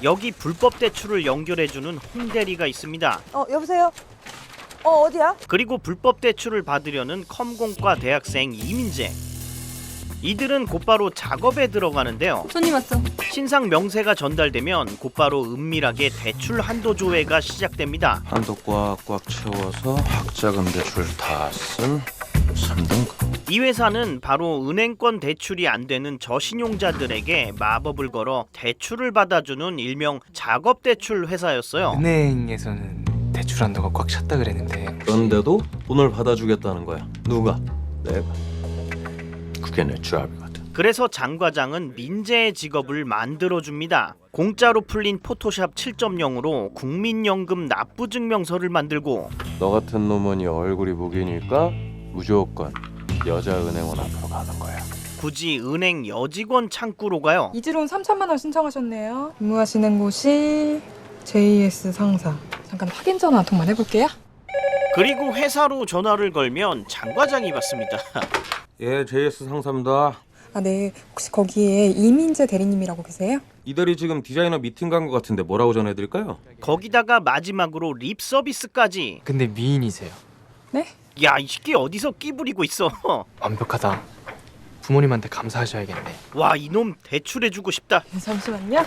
여기 불법 대출을 연결해주는 홍대리가 있습니다. 여보세요? 어디야? 그리고 불법 대출을 받으려는 컴공과 대학생 이민재. 이들은 곧바로 작업에 들어가는데요. 손님 왔어. 신상 명세가 전달되면 곧바로 은밀하게 대출 한도 조회가 시작됩니다. 한도 꽉꽉 채워서 학자금 대출 다 쓴 3등급. 이 회사는 바로 은행권 대출이 안 되는 저신용자들에게 마법을 걸어 대출을 받아주는 일명 작업 대출 회사였어요. 은행에서는 대출 한도가 꽉 찼다 그랬는데 그런데도 돈을 받아주겠다는 거야. 누가? 내가. 그게 내 조합이거든. 그래서 장 과장은 민재의 직업을 만들어줍니다. 공짜로 풀린 포토샵 7.0으로 국민연금 납부증명서를 만들고 너 같은 놈은 이 얼굴이 무기니까 무조건 여자은행원 앞으로 가는 거야. 굳이 은행 여직원 창구로 가요. 이지론 3천만 원 신청하셨네요. 근무하시는 곳이 JS 상사. 잠깐 확인 전화 한 통만 해볼게요. 그리고 회사로 전화를 걸면 장 과장이 받습니다. 예, JS 상사입니다. 네. 혹시 거기에 이민재 대리님이라고 계세요? 이들이 지금 디자이너 미팅 간 것 같은데 뭐라고 전해드릴까요? 거기다가 마지막으로 립 서비스까지. 근데 미인이세요. 네? 야, 이 새끼 어디서 끼 부리고 있어. 완벽하다. 부모님한테 감사하셔야겠네. 와, 이놈 대출해주고 싶다. 잠시만요.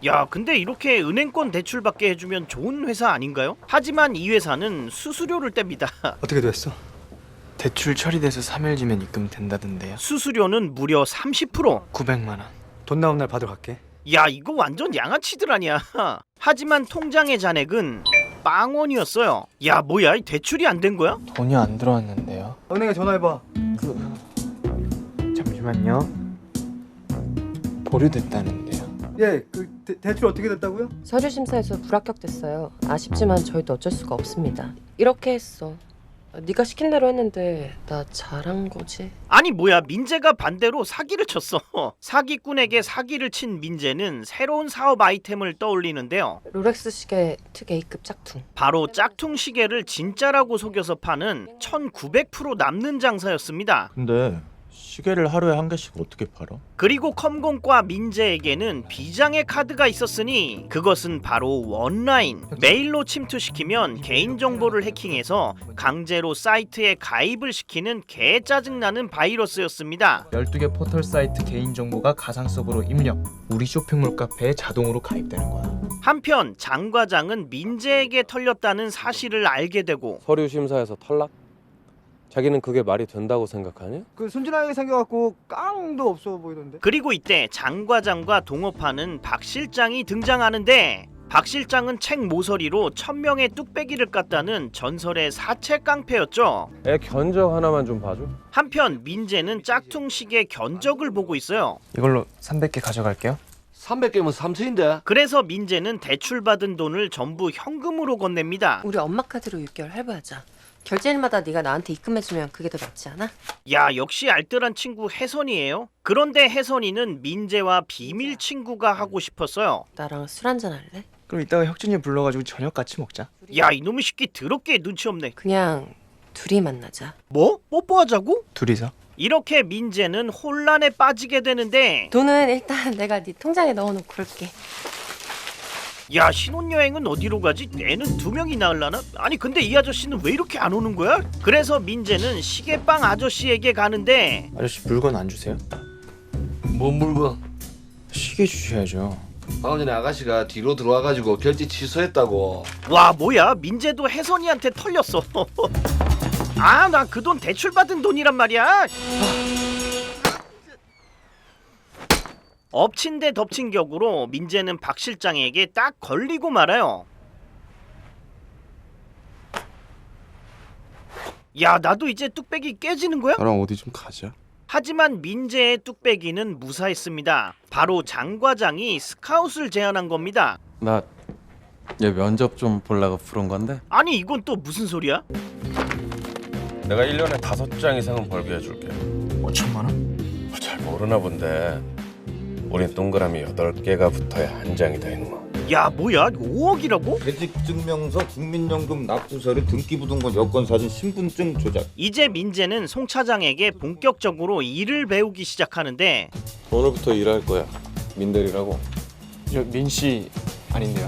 야, 근데 이렇게 은행권 대출받게 해주면 좋은 회사 아닌가요? 하지만 이 회사는 수수료를 뗍니다. 어떻게 됐어? 대출 처리돼서 3일 지면 입금 된다던데요. 수수료는 무려 30%. 900만 원. 돈 나온 날 받으러 갈게. 야, 이거 완전 양아치들 아니야. 하지만 통장의 잔액은 빵원이었어요. 야, 뭐야, 이 대출이 안 된 거야? 돈이 안 들어왔는데요. 은행에 전화해봐. 잠시만요. 보류됐다는데요. 예, 대출 어떻게 됐다고요? 서류 심사에서 불합격됐어요. 아쉽지만 저희도 어쩔 수가 없습니다. 이렇게 했어. 네가 시킨 대로 했는데 나 잘한 거지? 아니 뭐야, 민재가 반대로 사기를 쳤어. 사기꾼에게 사기를 친 민재는 새로운 사업 아이템을 떠올리는데요. 롤렉스 시계 특 A급 짝퉁. 바로 짝퉁 시계를 진짜라고 속여서 파는 1900% 남는 장사였습니다. 근데 시계를 하루에 한 개씩 어떻게 팔아? 그리고 컴공과 민재에게는 비장의 카드가 있었으니 그것은 바로 원라인. 메일로 침투시키면 개인정보를 해킹해서 강제로 사이트에 가입을 시키는 개 짜증나는 바이러스였습니다. 12개 포털 사이트 개인정보가 가상 서버로 입력. 우리 쇼핑몰 카페에 자동으로 가입되는 거야. 한편 장 과장은 민재에게 털렸다는 사실을 알게 되고 서류 심사에서 탈락? 자기는 그게 말이 된다고 생각하냐? 순진하게 생겨갖고 깡도 없어 보이던데. 그리고 이때 장 과장과 동업하는 박 실장이 등장하는데 박 실장은 책 모서리로 1000명의 뚝배기를 깠다는 전설의 사채 깡패였죠. 애 견적 하나만 좀 봐줘. 한편 민재는 짝퉁 시계 견적을 보고 있어요. 이걸로 300개 가져갈게요. 300개면 3천인데. 그래서 민재는 대출받은 돈을 전부 현금으로 건넵니다. 우리 엄마 카드로 6개월 할부하자. 결제일마다 네가 나한테 입금해주면 그게 더 낫지 않아? 야, 역시 알뜰한 친구 혜선이에요. 그런데 혜선이는 민재와 비밀 친구가 하고 싶었어요. 나랑 술 한잔 할래? 그럼 이따가 혁준이 불러가지고 저녁 같이 먹자. 야, 이놈의 새끼 더럽게 눈치 없네. 그냥 둘이 만나자. 뭐? 뽀뽀하자고? 둘이서? 이렇게 민재는 혼란에 빠지게 되는데 돈은 일단 내가 네 통장에 넣어놓고 그럴게. 야, 신혼여행은 어디로 가지? 애는 2명이 낳으려나? 아니 근데 이 아저씨는 왜 이렇게 안 오는 거야? 그래서 민재는 시계빵 아저씨에게 가는데 아저씨 물건 안 주세요? 뭔 물건? 시계 주셔야죠. 방금 전에 아가씨가 뒤로 들어와가지고 결제 취소했다고. 와, 뭐야, 민재도 혜선이한테 털렸어. 아, 나 그 돈 대출받은 돈이란 말이야. 엎친 데 덮친 격으로 민재는 박 실장에게 딱 걸리고 말아요. 야, 나도 이제 뚝배기 깨지는 거야? 나랑 어디 좀 가자. 하지만 민재의 뚝배기는 무사했습니다. 바로 장 과장이 스카웃을 제안한 겁니다. 나 얘 면접 좀 보려고 부른 건데. 아니 이건 또 무슨 소리야? 내가 1년에 5장 이상은 벌게 해줄게. 5천만 원? 잘 모르나 본데 우린 동그라미 8개가 붙어야 한 장이 다 있는 거. 야, 뭐야, 5억이라고? 퇴직증명서, 국민연금 납부서류, 등기부등본, 여권사진, 신분증 조작. 이제 민재는 송 차장에게 본격적으로 일을 배우기 시작하는데 오늘부터 일할 거야. 민대리라고. 저 민씨 아닌데요.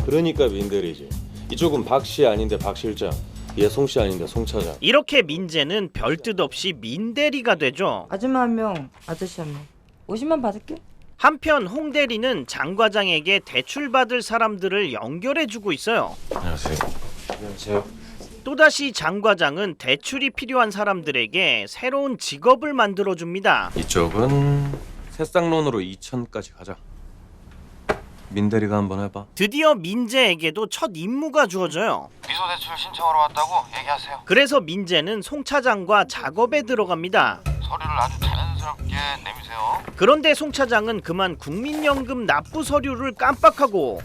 그러니까 민들이지. 이쪽은 박 씨 아닌데 박 실장, 얘 송 씨 아닌데 송 차장. 이렇게 민재는 별뜻 없이 민대리가 되죠. 아줌마 한 명, 아저씨 한 명. 50만 받을게. 한편 홍 대리는 장 과장에게 대출받을 사람들을 연결해주고 있어요. 안녕하세요. 또다시 장 과장은 대출이 필요한 사람들에게 새로운 직업을 만들어줍니다. 이쪽은 새싹론으로 2천까지 가자. 민대리가 한번 해봐. 드디어 민재에게도 첫 임무가 주어져요. 미소 대출 신청하러 왔다고 얘기하세요. 그래서 민재는 송 차장과 작업에 들어갑니다. 서류를 아주 자연스럽게 내미세요. 그런데 송 차장은 그만 국민연금 납부 서류를 깜빡하고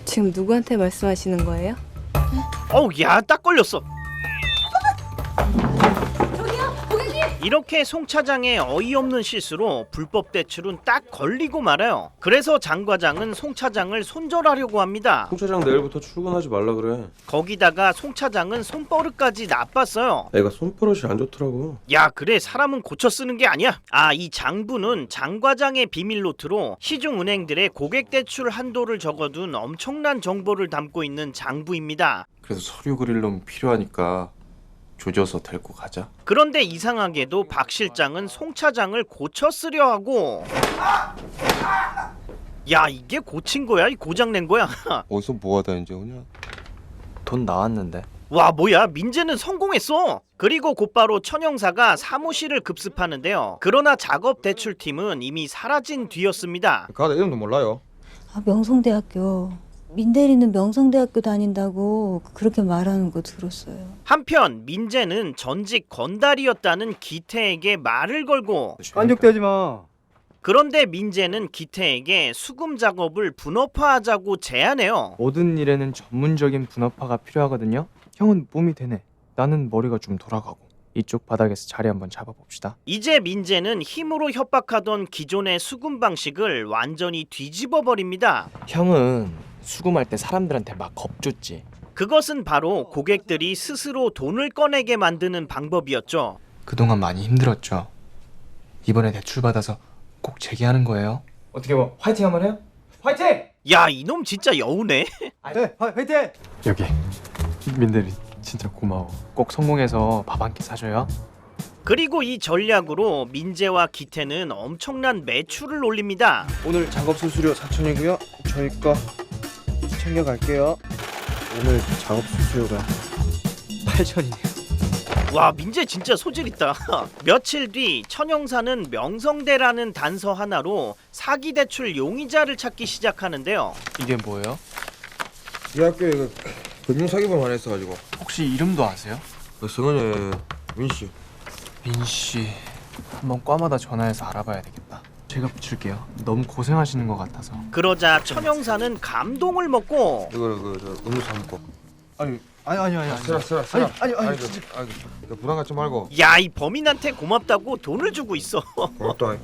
지금 누구한테 말씀하시는 거예요? 어우 야 딱 걸렸어. 이렇게 송 차장의 어이없는 실수로 불법 대출은 딱 걸리고 말아요. 그래서 장 과장은 송 차장을 손절하려고 합니다. 송 차장 내일부터 출근하지 말라 그래. 거기다가 송 차장은 손버릇까지 나빴어요. 애가 손버릇이 안 좋더라고. 야 그래 사람은 고쳐 쓰는 게 아니야. 아 이 장부는 장 과장의 비밀 노트로 시중은행들의 고객 대출 한도를 적어둔 엄청난 정보를 담고 있는 장부입니다. 그래도 서류 그릴 놈 필요하니까 조져서 데리고 가자. 그런데 이상하게도 박 실장은 송 차장을 고쳐 쓰려 하고 야 이게 고친 거야? 이 고장 낸 거야? 어디서 뭐하다 이제 오냐? 돈 나왔는데. 와 뭐야 민재는 성공했어. 그리고 곧바로 천영사가 사무실을 급습하는데요. 그러나 작업 대출팀은 이미 사라진 뒤였습니다. 가다 이름도 몰라요. 아, 명성대학교. 민대리는 명성대학교 다닌다고 그렇게 말하는 거 들었어요. 한편 민재는 전직 건달이었다는 기태에게 말을 걸고 깐족대지 마. 그런데 민재는 기태에게 수금 작업을 분업화하자고 제안해요. 모든 일에는 전문적인 분업화가 필요하거든요. 형은 몸이 되네. 나는 머리가 좀 돌아가고. 이쪽 바닥에서 자리 한번 잡아봅시다. 이제 민재는 힘으로 협박하던 기존의 수금 방식을 완전히 뒤집어 버립니다. 형은 수금할 때 사람들한테 막 겁줬지. 그것은 바로 고객들이 스스로 돈을 꺼내게 만드는 방법이었죠. 그동안 많이 힘들었죠. 이번에 대출 받아서 꼭 재기하는 거예요. 어떻게 뭐 화이팅 한번 해요? 화이팅! 야 이놈 진짜 여우네. 네, 화이팅! 여기 민대리 진짜 고마워. 꼭 성공해서 밥 한 끼 사줘요. 그리고 이 전략으로 민재와 기태는 엄청난 매출을 올립니다. 오늘 작업 수수료 4,000이고요. 저희 거 챙겨갈게요. 오늘 작업 수수료가 8천이네요. 와 민재 진짜 소질 있다. 며칠 뒤 천영사는 명성대라는 단서 하나로 사기 대출 용의자를 찾기 시작하는데요. 이게 뭐예요? 이 학교에 그 금융사기범 하나 있어가지고. 혹시 이름도 아세요? 성은이 민씨. 민씨. 한번 과마다 전화해서 알아봐야 되겠다. 제가 붙일게요. 너무 고생하시는 것 같아서. 그러자 천영사는 감동을 먹고 이거를 그 음료수 한 먹고. 아니. 쓰라. 아니. 그 부담 갖지 말고. 야 이 범인한테 고맙다고 돈을 주고 있어. 고맙다.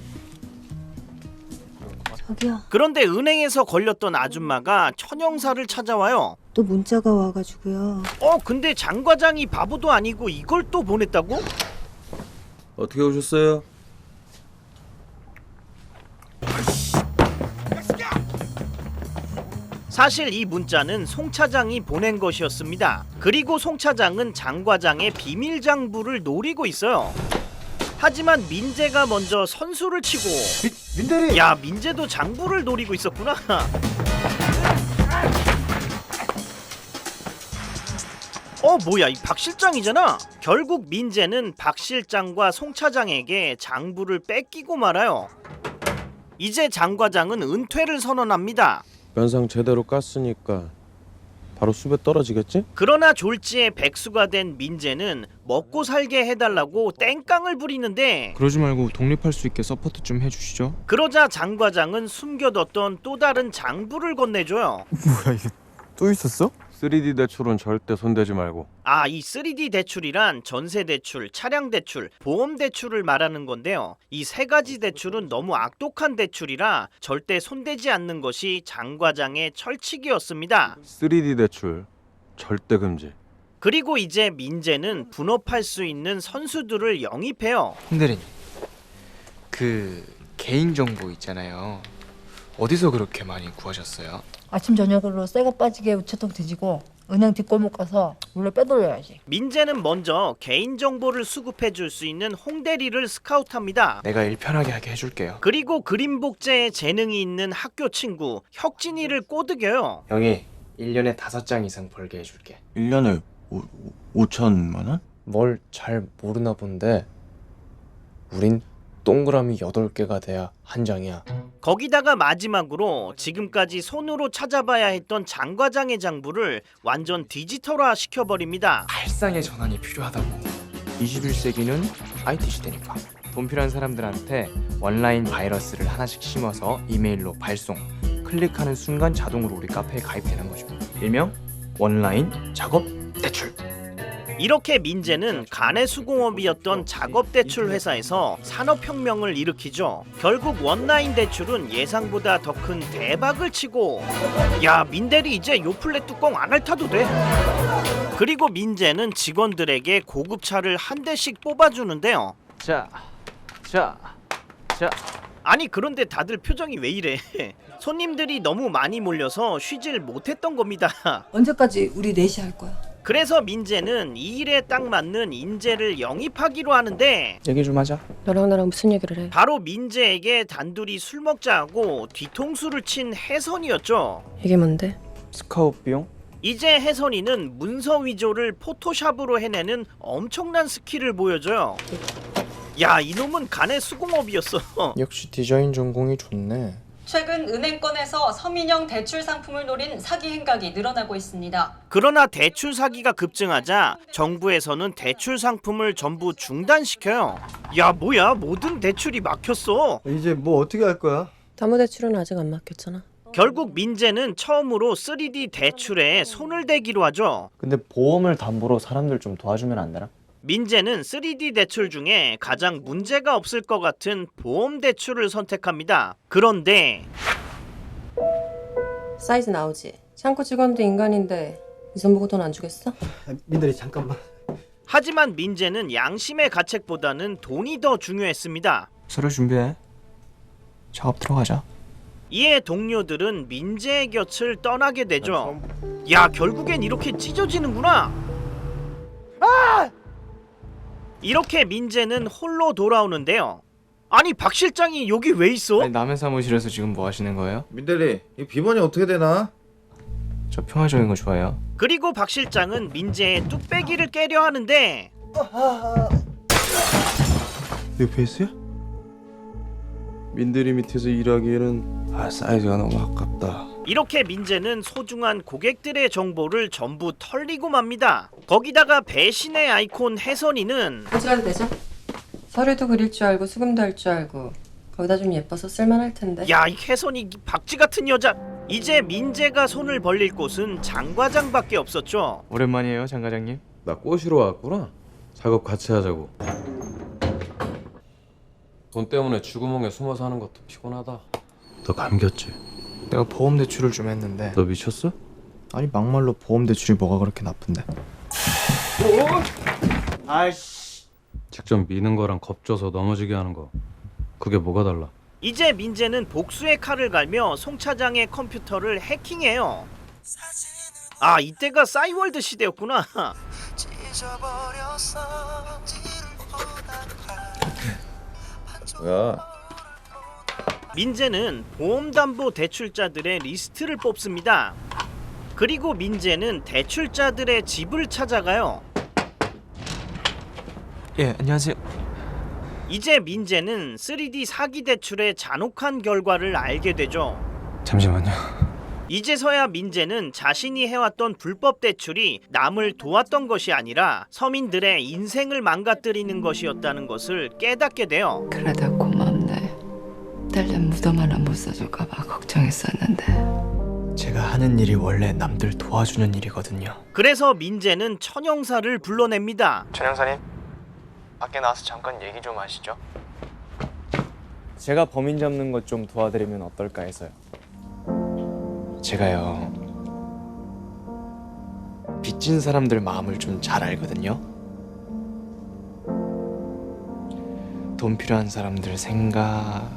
저기요. 그런데 은행에서 걸렸던 아줌마가 천영사를 찾아와요. 또 문자가 와가지고요. 근데 장 과장이 바보도 아니고 이걸 또 보냈다고? 어떻게 오셨어요? 사실 이 문자는 송 차장이 보낸 것이었습니다. 그리고 송 차장은 장 과장의 비밀 장부를 노리고 있어요. 하지만 민재가 먼저 선수를 치고 민대리! 야 민재도 장부를 노리고 있었구나. 뭐야 이 박 실장이잖아. 결국 민재는 박 실장과 송 차장에게 장부를 뺏기고 말아요. 이제 장 과장은 은퇴를 선언합니다. 면상 제대로 깠으니까 바로 숲에 떨어지겠지? 그러나 졸지에 백수가 된 민재는 먹고 살게 해달라고 땡깡을 부리는데 그러지 말고 독립할 수 있게 서포트 좀 해주시죠. 그러자 장 과장은 숨겨뒀던 또 다른 장부를 건네줘요. 뭐야 이게 또 있었어? 3D 대출은 절대 손대지 말고. 이 3D 대출이란 전세 대출, 차량 대출, 보험 대출을 말하는 건데요. 이 세 가지 대출은 너무 악독한 대출이라 절대 손대지 않는 것이 장 과장의 철칙이었습니다. 3D 대출 절대 금지. 그리고 이제 민재는 분업할 수 있는 선수들을 영입해요. 홍대리님, 그 개인정보 있잖아요. 어디서 그렇게 많이 구하셨어요? 아침 저녁으로 쇠가 빠지게 우체통 뒤지고 은행 뒷골목 가서 몰래 빼돌려야지. 민재는 먼저 개인정보를 수급해 줄 수 있는 홍대리를 스카우트합니다. 내가 일 편하게 하게 해줄게요. 그리고 그림 복제에 재능이 있는 학교 친구 혁진이를 꼬드겨요. 형이 1년에 5장 이상 벌게 해줄게. 1년에 5천만 원? 뭘 잘 모르나 본데 우린 동그라미 8개가 돼야 한 장이야. 거기다가 마지막으로 지금까지 손으로 찾아봐야 했던 장과장의 장부를 완전 디지털화 시켜버립니다. 발상의 전환이 필요하다고. 21세기는 IT 시대니까 돈 필요한 사람들한테 온라인 바이러스를 하나씩 심어서 이메일로 발송. 클릭하는 순간 자동으로 우리 카페에 가입되는 거죠. 일명 온라인 작업 대출. 이렇게 민재는 가내수공업이었던 작업대출 회사에서 산업혁명을 일으키죠. 결국 원라인 대출은 예상보다 더 큰 대박을 치고, 야, 민대리 이제 요플레 뚜껑 안 핥아도 돼. 그리고 민재는 직원들에게 고급차를 한 대씩 뽑아주는데요. 자. 아니 그런데 다들 표정이 왜 이래? 손님들이 너무 많이 몰려서 쉬질 못했던 겁니다. 언제까지 우리 넷이 할 거야? 그래서 민재는 이 일에 딱 맞는 인재를 영입하기로 하는데, 얘기 좀 하자. 너랑 나랑 무슨 얘기를 해? 바로 민재에게 단둘이 술 먹자고 뒤통수를 친 혜선이었죠. 이게 뭔데? 스카웃 비용? 이제 혜선이는 문서 위조를 포토샵으로 해내는 엄청난 스킬을 보여줘요. 야, 이놈은 간의 수공업이었어. 역시 디자인 전공이 좋네. 최근 은행권에서 서민형 대출 상품을 노린 사기 행각이 늘어나고 있습니다. 그러나 대출 사기가 급증하자 정부에서는 대출 상품을 전부 중단시켜요. 야, 뭐야, 모든 대출이 막혔어. 이제 뭐 어떻게 할 거야? 담보대출은 아직 안 맡겼잖아. 결국 민재는 처음으로 3D 대출에 손을 대기로 하죠. 근데 보험을 담보로 사람들 좀 도와주면 안 되나? 민재는 3D 대출 중에 가장 문제가 없을 것 같은 보험 대출을 선택합니다. 그런데 사이즈 나오지? 창고 직원도 인간인데 이 손 보고 돈 안 주겠어? 민들이 잠깐만. 하지만 민재는 양심의 가책보다는 돈이 더 중요했습니다. 서류 준비해. 작업 들어가자. 이에 동료들은 민재의 곁을 떠나게 되죠. 야, 결국엔 이렇게 찢어지는구나. 이렇게 민재는 홀로 돌아오는데요. 아니, 박 실장이 여기 왜 있어? 아니, 남의 사무실에서 지금 뭐 하시는 거예요? 민대리, 이 비번이 어떻게 되나? 저 평화적인 거 좋아해요. 그리고 박 실장은 민재의 뚝배기를 깨려 하는데, 내 페이스야? 민대리 밑에서 일하기에는 사이즈가 너무 아깝다. 이렇게 민재는 소중한 고객들의 정보를 전부 털리고 맙니다. 거기다가 배신의 아이콘 혜선이는 어찌가도 되죠? 서류도 그릴 줄 알고 수금도 할 줄 알고 거기다 좀 예뻐서 쓸만할 텐데. 야, 이 혜선이 박쥐 같은 여자. 이제 민재가 손을 벌릴 곳은 장과장밖에 없었죠. 오랜만이에요, 장 과장님. 나 꼬시러 왔구나. 작업 같이 하자고. 돈 때문에 쥐구멍에 숨어 사는 것도 피곤하다. 너 감겼지? 내가 보험 대출을 좀 했는데. 너 미쳤어? 아니 막말로 보험 대출이 뭐가 그렇게 나쁜데? 아이씨. 직접 미는 거랑 겁줘서 넘어지게 하는 거. 그게 뭐가 달라? 이제 민재는 복수의 칼을 갈며 송 차장의 컴퓨터를 해킹해요. 아, 이때가 싸이월드 시대였구나. 뭐야? 민재는 보험담보대출자들의 리스트를 뽑습니다. 그리고 민재는 대출자들의 집을 찾아가요. 예, 안녕하세요. 이제 민재는 3D 사기 대출의 잔혹한 결과를 알게 되죠. 잠시만요. 이제서야 민재는 자신이 해왔던 불법 대출이 남을 도왔던 것이 아니라 서민들의 인생을 망가뜨리는 것이었다는 것을 깨닫게 돼요. 그러다 고맙네. 딸내 무덤 하나 못 사줄까봐 걱정했었는데. 제가 하는 일이 원래 남들 도와주는 일이거든요. 그래서 민재는 천형사를 불러냅니다. 천형사님, 밖에 나와서 잠깐 얘기 좀 하시죠. 제가 범인 잡는 것 좀 도와드리면 어떨까 해서요. 제가요, 빚진 사람들 마음을 좀 잘 알거든요. 돈 필요한 사람들 생각,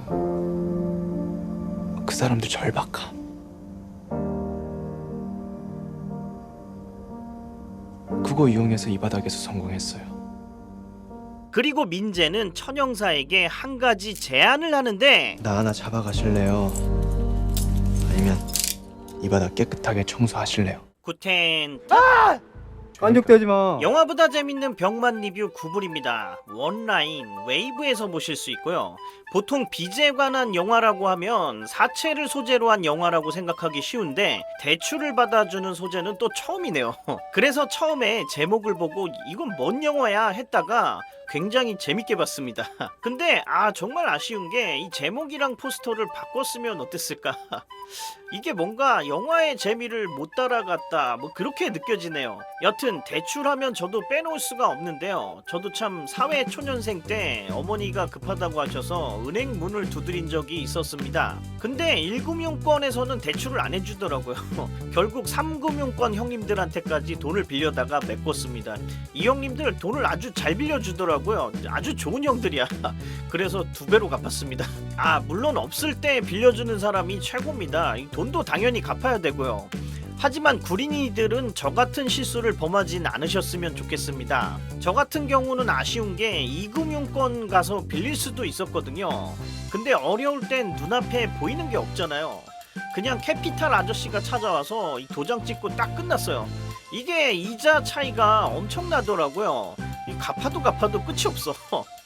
그 그 사람들 절박함. 그거 이용해서 이 바닥에서 성공했어요. 그리고 민재는 천영사에게 한 가지 제안을 하는데 나 하나 잡아가실래요? 아니면 이 바닥 깨끗하게 청소하실래요? 구텐 깐족대지 마. 영화보다 재밌는 병만 리뷰 9불입니다. 원라인 웨이브에서 보실 수 있고요. 보통 빚에 관한 영화라고 하면 사채를 소재로 한 영화라고 생각하기 쉬운데 대출을 받아주는 소재는 또 처음이네요. 그래서 처음에 제목을 보고 이건 뭔 영화야 했다가 굉장히 재밌게 봤습니다. 근데 정말 아쉬운 게 이 제목이랑 포스터를 바꿨으면 어땠을까? 이게 뭔가 영화의 재미를 못 따라갔다 뭐 그렇게 느껴지네요. 여튼 대출하면 저도 빼놓을 수가 없는데요. 저도 참 사회 초년생 때 어머니가 급하다고 하셔서 은행 문을 두드린 적이 있었습니다. 근데 1금융권에서는 대출을 안 해주더라고요. 결국 3금융권 형님들한테까지 돈을 빌려다가 메꿨습니다. 이 형님들 돈을 아주 잘 빌려주더라고요. 아주 좋은 형들이야. 그래서 2배로 갚았습니다. 물론 없을 때 빌려주는 사람이 최고입니다. 이 돈도 당연히 갚아야 되고요. 하지만 구린이들은 저 같은 실수를 범하진 않으셨으면 좋겠습니다. 저 같은 경우는 아쉬운 게 2금융권 가서 빌릴 수도 있었거든요. 근데 어려울 땐 눈앞에 보이는 게 없잖아요. 그냥 캐피탈 아저씨가 찾아와서 이 도장 찍고 딱 끝났어요. 이게 이자 차이가 엄청나더라고요. 갚아도 끝이 없어.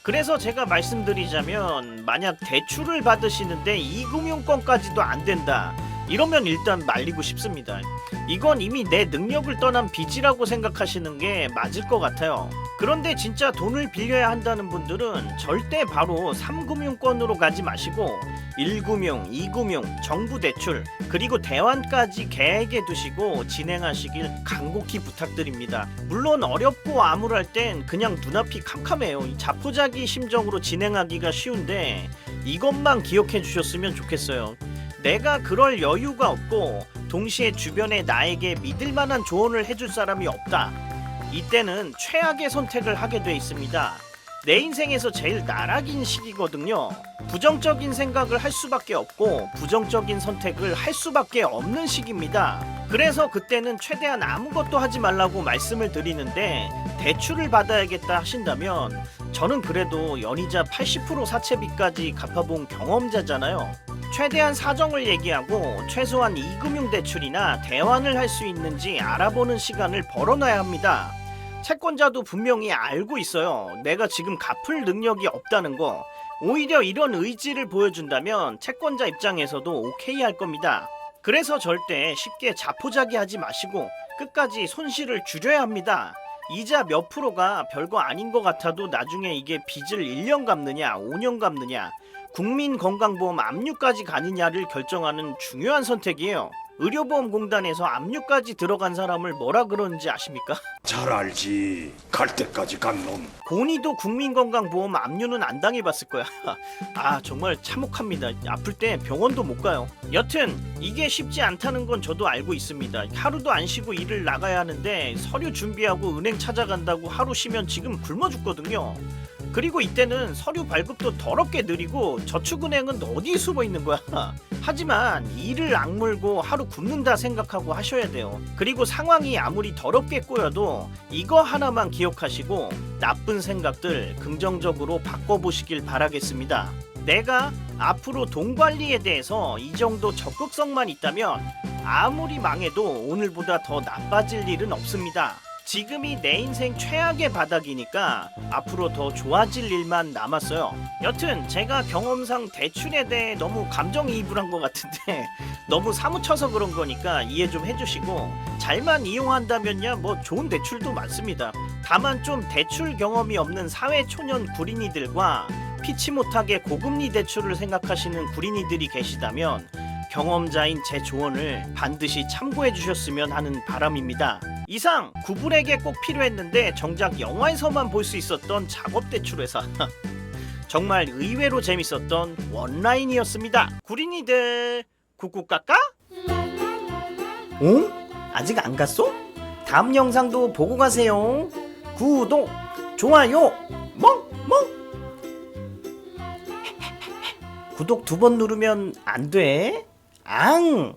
그래서 제가 말씀드리자면 만약 대출을 받으시는데 2금융권까지도 안 된다. 이러면 일단 말리고 싶습니다. 이건 이미 내 능력을 떠난 빚이라고 생각하시는 게 맞을 것 같아요. 그런데 진짜 돈을 빌려야 한다는 분들은 절대 바로 3금융권으로 가지 마시고 1금융, 2금융, 정부 대출, 그리고 대환까지 계획해 두시고 진행하시길 간곡히 부탁드립니다. 물론 어렵고 암울할 땐 그냥 눈앞이 캄캄해요. 자포자기 심정으로 진행하기가 쉬운데 이것만 기억해 주셨으면 좋겠어요. 내가 그럴 여유가 없고 동시에 주변에 나에게 믿을 만한 조언을 해줄 사람이 없다. 이때는 최악의 선택을 하게 돼 있습니다. 내 인생에서 제일 나락인 시기거든요. 부정적인 생각을 할 수밖에 없고 부정적인 선택을 할 수밖에 없는 시기입니다. 그래서 그때는 최대한 아무것도 하지 말라고 말씀을 드리는데 대출을 받아야겠다 하신다면 저는 그래도 연이자 80% 사채비까지 갚아본 경험자잖아요. 최대한 사정을 얘기하고 최소한 2금융 대출이나 대환을 할 수 있는지 알아보는 시간을 벌어놔야 합니다. 채권자도 분명히 알고 있어요. 내가 지금 갚을 능력이 없다는 거. 오히려 이런 의지를 보여준다면 채권자 입장에서도 오케이 할 겁니다. 그래서 절대 쉽게 자포자기 하지 마시고 끝까지 손실을 줄여야 합니다. 이자 몇 프로가 별거 아닌 것 같아도 나중에 이게 빚을 1년 갚느냐 5년 갚느냐 국민건강보험 압류까지 가느냐를 결정하는 중요한 선택이에요. 의료보험공단에서 압류까지 들어간 사람을 뭐라 그러는지 아십니까? 잘 알지. 갈 때까지 간 놈. 고니도 국민건강보험 압류는 안 당해봤을 거야. 정말 참혹합니다. 아플 때 병원도 못 가요. 여튼 이게 쉽지 않다는 건 저도 알고 있습니다. 하루도 안 쉬고 일을 나가야 하는데 서류 준비하고 은행 찾아간다고 하루 쉬면 지금 굶어 죽거든요. 그리고 이때는 서류 발급도 더럽게 느리고 저축은행은 어디에 숨어 있는 거야. 하지만 이를 악물고 하루 굶는다 생각하고 하셔야 돼요. 그리고 상황이 아무리 더럽게 꼬여도 이거 하나만 기억하시고 나쁜 생각들 긍정적으로 바꿔보시길 바라겠습니다. 내가 앞으로 돈 관리에 대해서 이 정도 적극성만 있다면 아무리 망해도 오늘보다 더 나빠질 일은 없습니다. 지금이 내 인생 최악의 바닥이니까 앞으로 더 좋아질 일만 남았어요. 여튼 제가 경험상 대출에 대해 너무 감정이입을 한 것 같은데 너무 사무쳐서 그런 거니까 이해 좀 해주시고 잘만 이용한다면야 뭐 좋은 대출도 많습니다. 다만 좀 대출 경험이 없는 사회 초년 구린이들과 피치 못하게 고금리 대출을 생각하시는 구린이들이 계시다면 경험자인 제 조언을 반드시 참고해 주셨으면 하는 바람입니다. 이상 9불에게 꼭 필요했는데 정작 영화에서만 볼 수 있었던 작업대출회사 정말 의외로 재밌었던 원라인이었습니다. 구린이들 꾹꾹 깎아? 아직 안 갔어? 다음 영상도 보고 가세요. 구독, 좋아요, 멍멍. 구독 2번 누르면 안 돼? 앙!